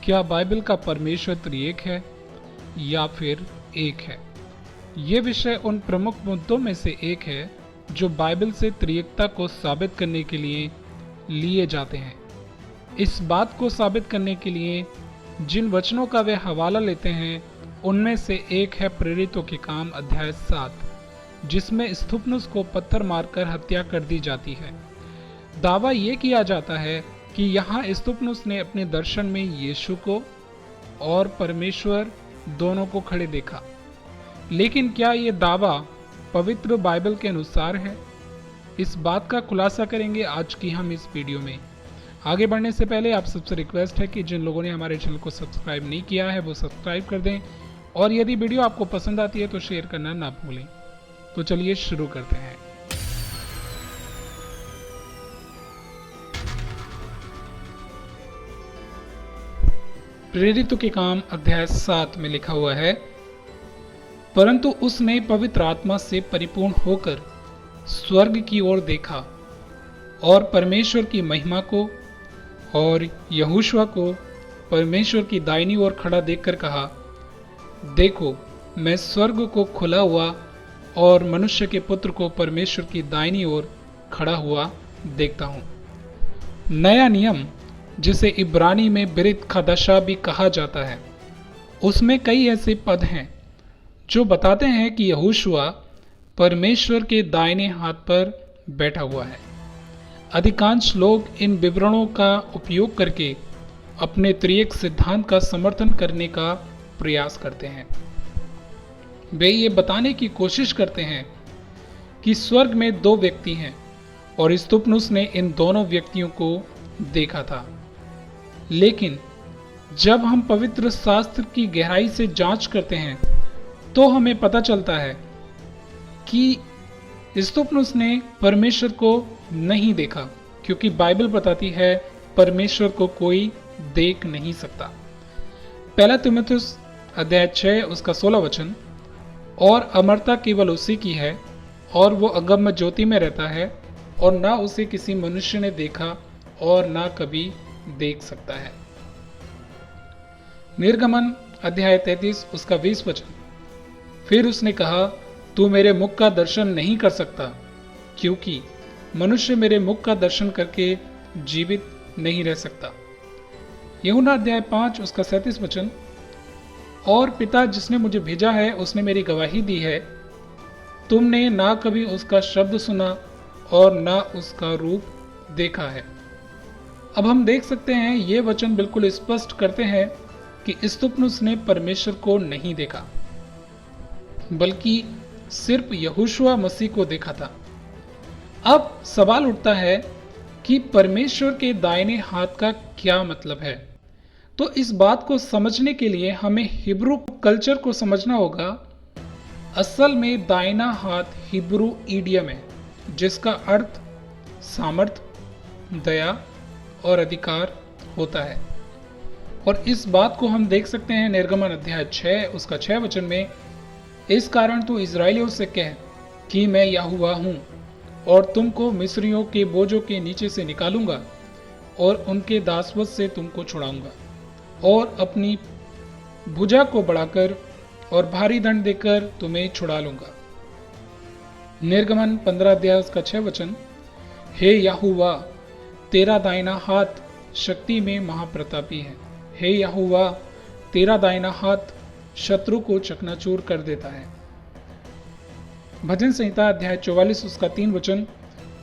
क्या बाइबल का परमेश्वर त्रिएक है या फिर एक है? ये विषय उन प्रमुख मुद्दों में से एक है जो बाइबल से त्रिएकता को साबित करने के लिए लिए जाते हैं। इस बात को साबित करने के लिए जिन वचनों का वे हवाला लेते हैं उनमें से एक है प्रेरितों के काम अध्याय 7, जिसमें स्थिफनुस को पत्थर मारकर हत्या कर दी जाती है। दावा ये किया जाता है कि यहाँ स्थिफनुस ने अपने दर्शन में यीशु को और परमेश्वर दोनों को खड़े देखा। लेकिन क्या ये दावा पवित्र बाइबल के अनुसार है? इस बात का खुलासा करेंगे आज की हम इस वीडियो में। आगे बढ़ने से पहले आप सबसे रिक्वेस्ट है कि जिन लोगों ने हमारे चैनल को सब्सक्राइब नहीं किया है वो सब्सक्राइब कर दें, और यदि वीडियो आपको पसंद आती है तो शेयर करना ना भूलें। तो चलिए शुरू करते हैं। प्रेरितों के काम अध्याय 7 में लिखा हुआ है, परंतु उसने पवित्र आत्मा से परिपूर्ण होकर स्वर्ग की ओर देखा और परमेश्वर की महिमा को और यहोशुआ को परमेश्वर की दाहिनी ओर खड़ा देखकर कहा, देखो मैं स्वर्ग को खुला हुआ और मनुष्य के पुत्र को परमेश्वर की दाहिनी ओर खड़ा हुआ देखता हूँ। नया नियम, जिसे इब्रानी में बिरित खदशा भी कहा जाता है, उसमें कई ऐसे पद हैं जो बताते हैं कि यहोशुआ परमेश्वर के दाहिने हाथ पर बैठा हुआ है। अधिकांश लोग इन विवरणों का उपयोग करके अपने त्रिएक सिद्धांत का समर्थन करने का प्रयास करते हैं। वे ये बताने की कोशिश करते हैं कि स्वर्ग में दो व्यक्ति हैं और स्थिफनुस ने इन दोनों व्यक्तियों को देखा था। लेकिन जब हम पवित्र शास्त्र की गहराई से जांच करते हैं तो हमें पता चलता है कि स्थिफनुस ने परमेश्वर को नहीं देखा, क्योंकि बाइबल बताती है परमेश्वर को कोई देख नहीं सकता। पहला तीमुथियुस अध्याय 6 उसका 16 वचन, और अमरता केवल उसी की है और वो अगम्य ज्योति में रहता है और ना उसे किसी मनुष्य ने देखा और ना कभी देख सकता है। निर्गमन अध्याय 33 उसका 20 वचन, फिर उसने कहा, तू मेरे मुख का दर्शन नहीं कर सकता, क्योंकि मनुष्य मेरे मुख का दर्शन करके जीवित नहीं रह सकता। यूहन्ना अध्याय 5 उसका 37 वचन, और पिता जिसने मुझे भेजा है उसने मेरी गवाही दी है, तुमने ना कभी उसका शब्द सुना और ना उसका रूप देखा है। अब हम देख सकते हैं ये वचन बिल्कुल स्पष्ट करते हैं कि स्थिफनुस ने परमेश्वर को नहीं देखा, बल्कि सिर्फ यहोशुआ मसीह को देखा था। अब सवाल उठता है कि परमेश्वर के दाहिने हाथ का क्या मतलब है? तो इस बात को समझने के लिए हमें हिब्रू कल्चर को समझना होगा। असल में दाहिना हाथ हिब्रू ईडियम है, जिसका अर्थ सामर्थ्य, दया और अधिकार होता है। और इस बात को हम देख सकते हैं निर्गमन अध्याय 6 उसका 6 वचन में, इस कारण तू इस्राएलियों से कह कि मैं यहोवा हूँ, और तुमको मिस्रियों के बोझों के नीचे से निकालूंगा और उनके दासवत से तुमको छुड़ाऊंगा और अपनी भुजा को बढ़ाकर और भारी दंड देकर तुम्हें छुड़ा लूंगा। निर्गमन 15 अध्याय उसका 6 वचन, हे यहोवा तेरा दाहिना हाथ शक्ति में महाप्रतापी है। हे यहोवा तेरा दाहिना हाथ शत्रु को चकनाचूर कर देता है। भजन संहिता अध्याय 44 उसका 3 वचन,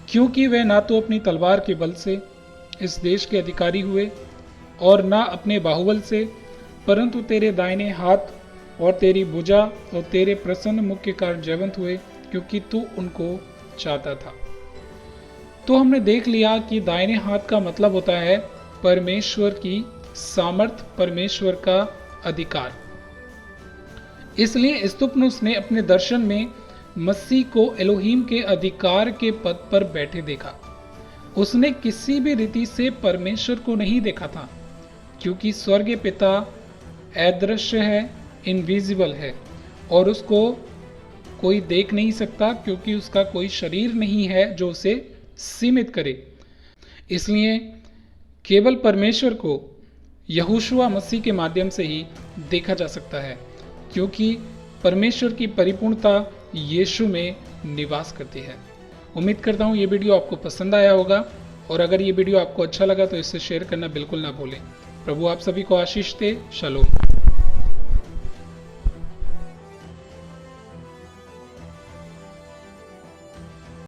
क्योंकि वे ना तो अपनी तलवार के बल से इस देश के अधिकारी हुए और ना अपने बाहुबल से, परंतु तेरे दाहिने हाथ और तेरी भुजा और तेरे प्रसन्न मुख के कारण जयवंत हुए, क्योंकि तू उनको चाहता था। तो हमने देख लिया कि दाहिने हाथ का मतलब होता है परमेश्वर की सामर्थ, परमेश्वर का अधिकार। इसलिए स्थिफनुस ने अपने दर्शन में मसीह को एलोहीम के अधिकार के पद पर बैठे देखा। उसने किसी भी रीति से परमेश्वर को नहीं देखा था, क्योंकि स्वर्गीय पिता अदृश्य है, इनविजिबल है, और उसको कोई देख नहीं सकता, क्योंकि उसका कोई शरीर नहीं है जो उसे सीमित करे। इसलिए केवल परमेश्वर को यहोशुआ मसीह के माध्यम से ही देखा जा सकता है, क्योंकि परमेश्वर की परिपूर्णता यीशु में निवास करती है। उम्मीद करता हूँ ये वीडियो आपको पसंद आया होगा, और अगर ये वीडियो आपको अच्छा लगा तो इसे शेयर करना बिल्कुल ना भूलें। प्रभु आप सभी को आशीष दे। शालोम।